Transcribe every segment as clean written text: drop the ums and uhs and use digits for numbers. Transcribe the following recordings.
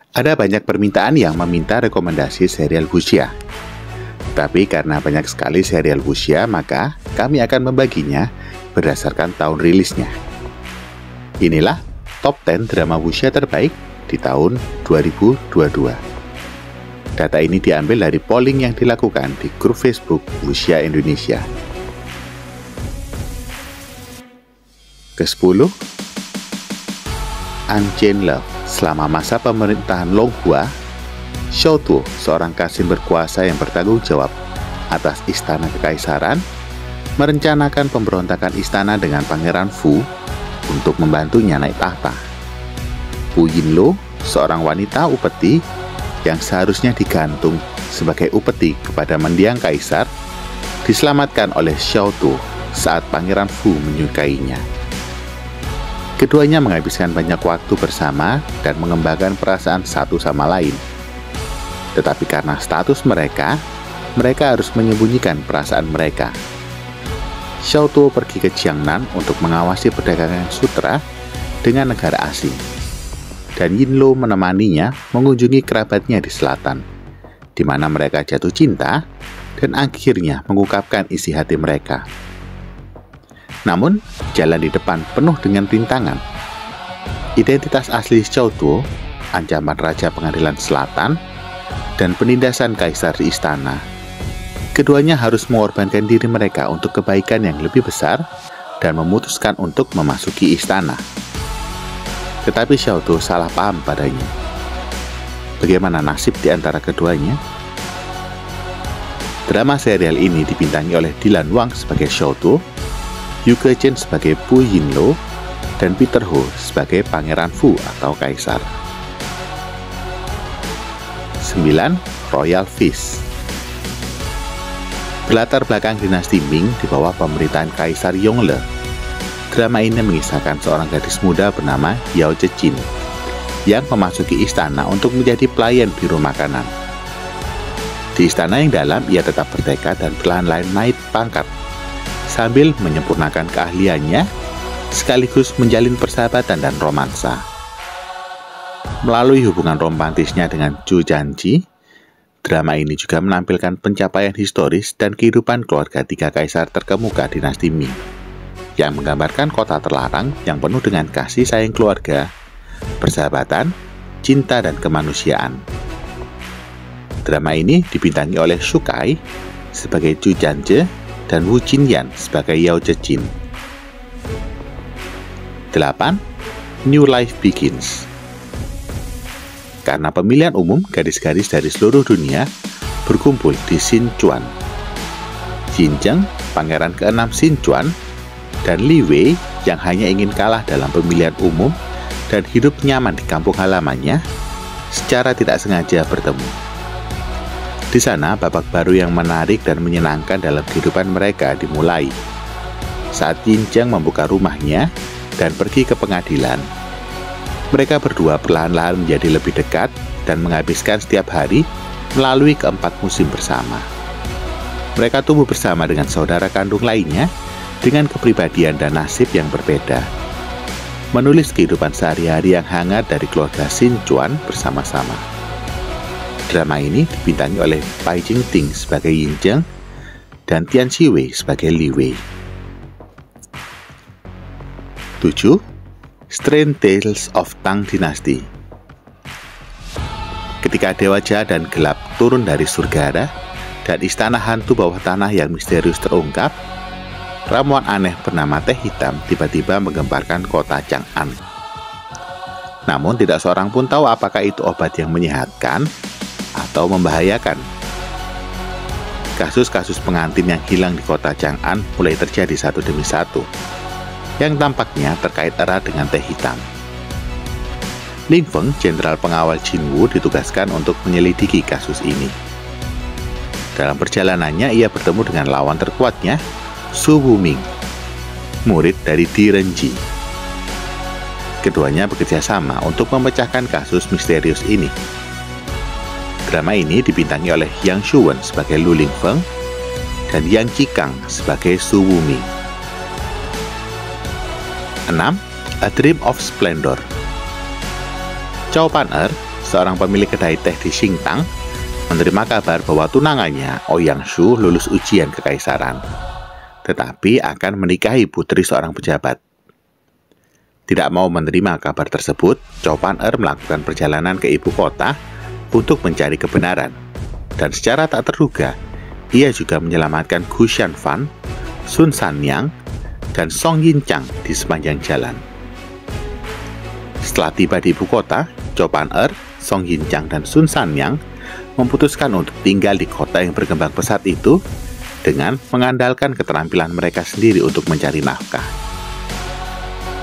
Ada banyak permintaan yang meminta rekomendasi serial wuxia. Tapi karena banyak sekali serial wuxia, maka kami akan membaginya berdasarkan tahun rilisnya. Inilah top 10 drama wuxia terbaik di tahun 2022. Data ini diambil dari polling yang dilakukan di grup Facebook Wuxia Indonesia. Ke-10, Unchained Love. Selama masa pemerintahan Long Hua, Xiao Tu, seorang kasim berkuasa yang bertanggung jawab atas istana kekaisaran, merencanakan pemberontakan istana dengan Pangeran Fu untuk membantunya naik tahta. Pu Yinluo, seorang wanita upeti yang seharusnya digantung sebagai upeti kepada mendiang kaisar, diselamatkan oleh Xiao Tu saat Pangeran Fu menyukainya. Keduanya menghabiskan banyak waktu bersama dan mengembangkan perasaan satu sama lain. Tetapi karena status mereka harus menyembunyikan perasaan mereka. Xiao Tu pergi ke Jiangnan untuk mengawasi perdagangan sutra dengan negara asing. Dan Yinluo menemaninya mengunjungi kerabatnya di selatan, di mana mereka jatuh cinta dan akhirnya mengungkapkan isi hati mereka. Namun, jalan di depan penuh dengan rintangan. Identitas asli Xiao Tu, ancaman Raja Pengadilan Selatan, dan penindasan kaisar di istana. Keduanya harus mengorbankan diri mereka untuk kebaikan yang lebih besar dan memutuskan untuk memasuki istana. Tetapi Xiao Tu salah paham padanya. Bagaimana nasib di antara keduanya? Drama serial ini dibintangi oleh Dylan Wang sebagai Xiao Tu, Yu Ke-chen sebagai Pu Yinluo, dan Peter Ho sebagai Pangeran Fu atau Kaisar. 9. Royal Feast. Berlatar belakang dinasti Ming di bawah pemerintahan Kaisar Yongle. Drama ini mengisahkan seorang gadis muda bernama Yao Zejin yang memasuki istana untuk menjadi pelayan biro makanan. Di istana yang dalam, ia tetap bertekad dan perlahan-lahan naik pangkat sambil menyempurnakan keahliannya, sekaligus menjalin persahabatan dan romansa. Melalui hubungan romantisnya dengan Zhu Janji, drama ini juga menampilkan pencapaian historis dan kehidupan keluarga tiga kaisar terkemuka dinasti Ming, yang menggambarkan kota terlarang yang penuh dengan kasih sayang keluarga, persahabatan, cinta, dan kemanusiaan. Drama ini dibintangi oleh Shu Kai sebagai Zhu Janji dan Wu Jinyan sebagai Yao Zejin. 8. New Life Begins. Karena pemilihan umum, gadis-gadis dari seluruh dunia berkumpul di Xinchuan. Xinzheng, pangeran ke-6 Xinchuan, dan Li Wei yang hanya ingin kalah dalam pemilihan umum dan hidup nyaman di kampung halamannya, secara tidak sengaja bertemu. Di sana, babak baru yang menarik dan menyenangkan dalam kehidupan mereka dimulai. Saat Xinzheng membuka rumahnya dan pergi ke pengadilan, mereka berdua perlahan-lahan menjadi lebih dekat dan menghabiskan setiap hari melalui keempat musim bersama. Mereka tumbuh bersama dengan saudara kandung lainnya dengan kepribadian dan nasib yang berbeda. Menulis kehidupan sehari-hari yang hangat dari keluarga Xinchuan bersama-sama. Drama ini dibintangi oleh Pai Jingting sebagai Yinzheng dan Tian Xiwei sebagai Li Wei. 7. Strange Tales of Tang Dynasty. Ketika dewa jahat dan gelap turun dari surga dan istana hantu bawah tanah yang misterius terungkap, ramuan aneh bernama teh hitam tiba-tiba menggemparkan kota Chang'an. Namun tidak seorang pun tahu apakah itu obat yang menyehatkan atau membahayakan. Kasus-kasus pengantin yang hilang di kota Chang'an mulai terjadi satu demi satu, yang tampaknya terkait erat dengan teh hitam. Ling Feng, jenderal pengawal Jinwu, ditugaskan untuk menyelidiki kasus ini. Dalam perjalanannya, ia bertemu dengan lawan terkuatnya, Su Wuming, murid dari Di Renji. Keduanya bekerja sama untuk memecahkan kasus misterius ini. Drama ini dibintangi oleh Yang Shuwen sebagai Lu Lingfeng dan Yang Qikang sebagai Su Wuming. 6. A Dream of Splendor. Chow Pan-er, seorang pemilik kedai teh di Xingtang, menerima kabar bahwa tunangannya, Ouyang Shu, lulus ujian kekaisaran, tetapi akan menikahi putri seorang pejabat. Tidak mau menerima kabar tersebut, Chow Pan-er melakukan perjalanan ke ibu kota untuk mencari kebenaran, dan secara tak terduga, ia juga menyelamatkan Gu Xianfan, Sun Sanyang, dan Song Yinchang di sepanjang jalan. Setelah tiba di ibu kota, Chow Pan-er, Song Yinchang, dan Sun Sanyang memutuskan untuk tinggal di kota yang berkembang pesat itu dengan mengandalkan keterampilan mereka sendiri untuk mencari nafkah.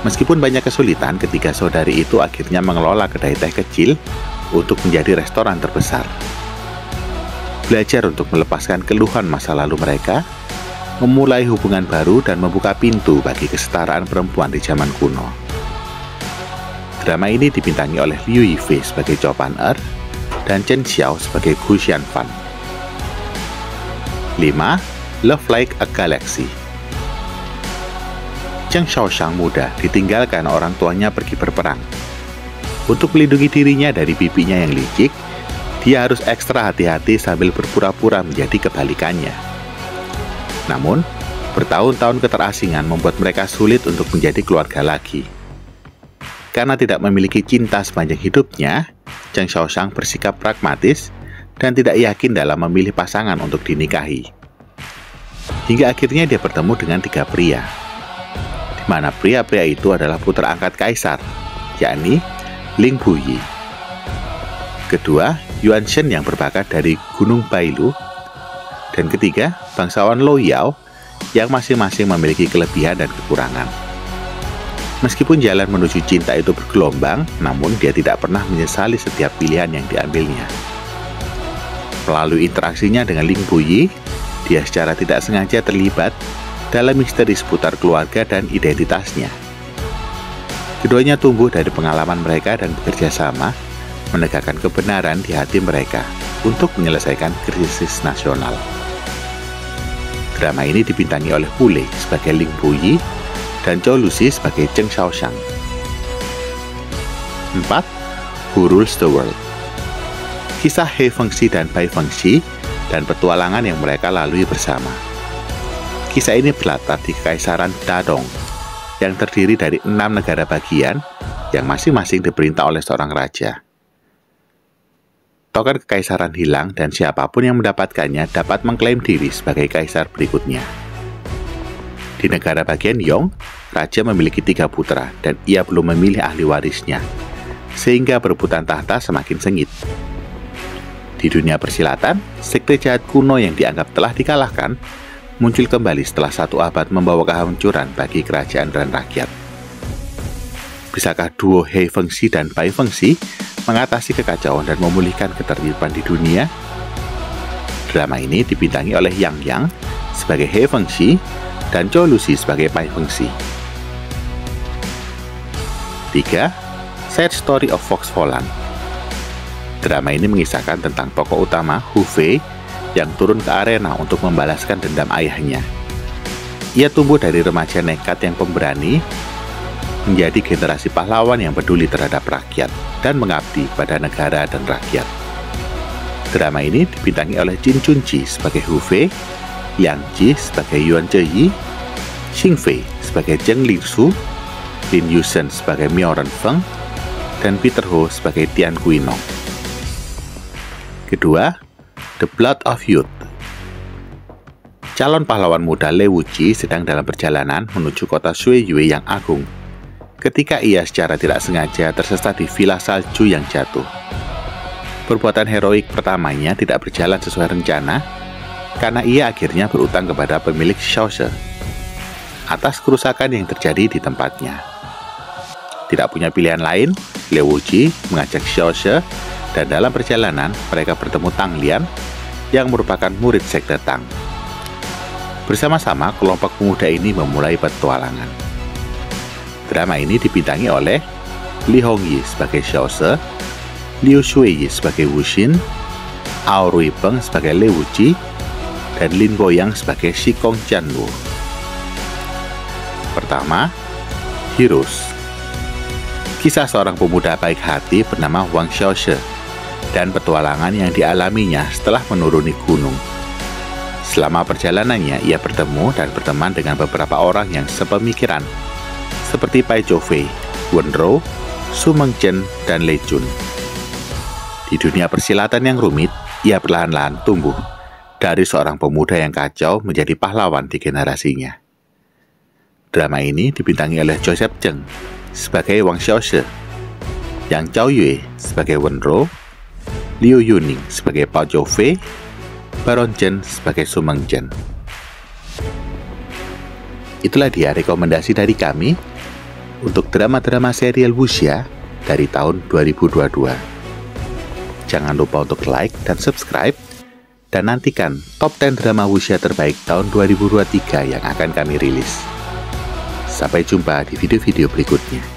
Meskipun banyak kesulitan, ketiga saudari itu akhirnya mengelola kedai teh kecil untuk menjadi restoran terbesar. Belajar untuk melepaskan keluhan masa lalu mereka, memulai hubungan baru dan membuka pintu bagi kesetaraan perempuan di zaman kuno. Drama ini dibintangi oleh Liu Yifei sebagai Chow Pan-er dan Chen Xiao sebagai Gu Xianfan. 5. Love Like a Galaxy. Zheng Xiaoshang muda ditinggalkan orang tuanya pergi berperang. Untuk melindungi dirinya dari bibinya yang licik, dia harus ekstra hati-hati sambil berpura-pura menjadi kebalikannya. Namun, bertahun-tahun keterasingan membuat mereka sulit untuk menjadi keluarga lagi. Karena tidak memiliki cinta sepanjang hidupnya, Zheng Xiaoshang bersikap pragmatis dan tidak yakin dalam memilih pasangan untuk dinikahi. Hingga akhirnya dia bertemu dengan 3 pria, di mana pria-pria itu adalah putra angkat kaisar, yakni Ling Puyi. Kedua, Yuan Shen yang berbakat dari Gunung Bailu. Dan ketiga, bangsawan Lo Yao yang masing-masing memiliki kelebihan dan kekurangan. Meskipun jalan menuju cinta itu bergelombang, namun dia tidak pernah menyesali setiap pilihan yang diambilnya. Melalui interaksinya dengan Ling Puyi, dia secara tidak sengaja terlibat dalam misteri seputar keluarga dan identitasnya. Keduanya tumbuh dari pengalaman mereka dan bekerja sama, menegakkan kebenaran di hati mereka untuk menyelesaikan krisis nasional. Drama ini dibintangi oleh Wu Lei sebagai Ling Puyi dan Zhou Lusi sebagai Zheng Xiaoshang. 4. Who Rules the World. Kisah He Fengxi dan Bai Fengxi dan petualangan yang mereka lalui bersama. Kisah ini berlatar di Kekaisaran Dadong yang terdiri dari 6 negara bagian yang masing-masing diperintah oleh seorang raja. Token kekaisaran hilang dan siapapun yang mendapatkannya dapat mengklaim diri sebagai kaisar berikutnya. Di negara bagian Yong, raja memiliki 3 putra dan ia belum memilih ahli warisnya, sehingga perebutan tahta semakin sengit. Di dunia persilatan, sekte jahat kuno yang dianggap telah dikalahkan muncul kembali setelah 1 abad membawa kehancuran bagi kerajaan dan rakyat. Bisakah duo He Fengxi dan Bai Fengxi mengatasi kekacauan dan memulihkan ketertiban di dunia? Drama ini dibintangi oleh Yang Yang sebagai He Fengxi dan Zhou Lusi sebagai Bai Fengxi. 3. Side Story of Fox Volant. Drama ini mengisahkan tentang tokoh utama Hu Fei yang turun ke arena untuk membalaskan dendam ayahnya. Ia tumbuh dari remaja nekat yang pemberani menjadi generasi pahlawan yang peduli terhadap rakyat dan mengabdi pada negara dan rakyat. Drama ini dibintangi oleh Jin Chunji sebagai Hu Fei, Liang Ji sebagai Yuan Zheyi, Xing Fei sebagai Zheng Lingsu, Lin Yusen sebagai Miao Renfeng, dan Peter Ho sebagai Tian Guinong. Kedua, The Blood of Youth. Calon pahlawan muda Lei Wuji sedang dalam perjalanan menuju kota Shuiyue yang agung, ketika ia secara tidak sengaja tersesat di villa salju yang jatuh. Perbuatan heroik pertamanya tidak berjalan sesuai rencana, karena ia akhirnya berutang kepada pemilik Xiaoshe atas kerusakan yang terjadi di tempatnya. Tidak punya pilihan lain, Lei Wuji mengajak Xiaoshe, dan dalam perjalanan mereka bertemu Tang Lian yang merupakan murid sekte Tang. Bersama-sama kelompok pemuda ini memulai petualangan. Drama ini dibintangi oleh Li Hongyi sebagai Xiaoshe, Liu Shuiyi sebagai Wu Xin, Ao Ruipeng sebagai Lei Wuji, dan Lin Boyang sebagai Shikong Jianwu. Pertama, Heroes. Kisah seorang pemuda baik hati bernama Wang Xiaoshe dan petualangan yang dialaminya setelah menuruni gunung. Selama perjalanannya, ia bertemu dan berteman dengan beberapa orang yang sepemikiran, seperti Pai Chou-fei, Wen-ro, Su Meng-chen, dan Lei Jun. Di dunia persilatan yang rumit, ia perlahan-lahan tumbuh dari seorang pemuda yang kacau menjadi pahlawan di generasinya. Drama ini dibintangi oleh Joseph Cheng sebagai Wang Xiaoshi, Yang Chao Yue sebagai Wen-ro, Liu Yuning sebagai Pai Chou-fei, Baron Chen sebagai Su Meng-chen. Itulah dia rekomendasi dari kami untuk drama-drama serial wuxia dari tahun 2022. Jangan lupa untuk like dan subscribe, dan nantikan top 10 drama wuxia terbaik tahun 2023 yang akan kami rilis. Sampai jumpa di video-video berikutnya.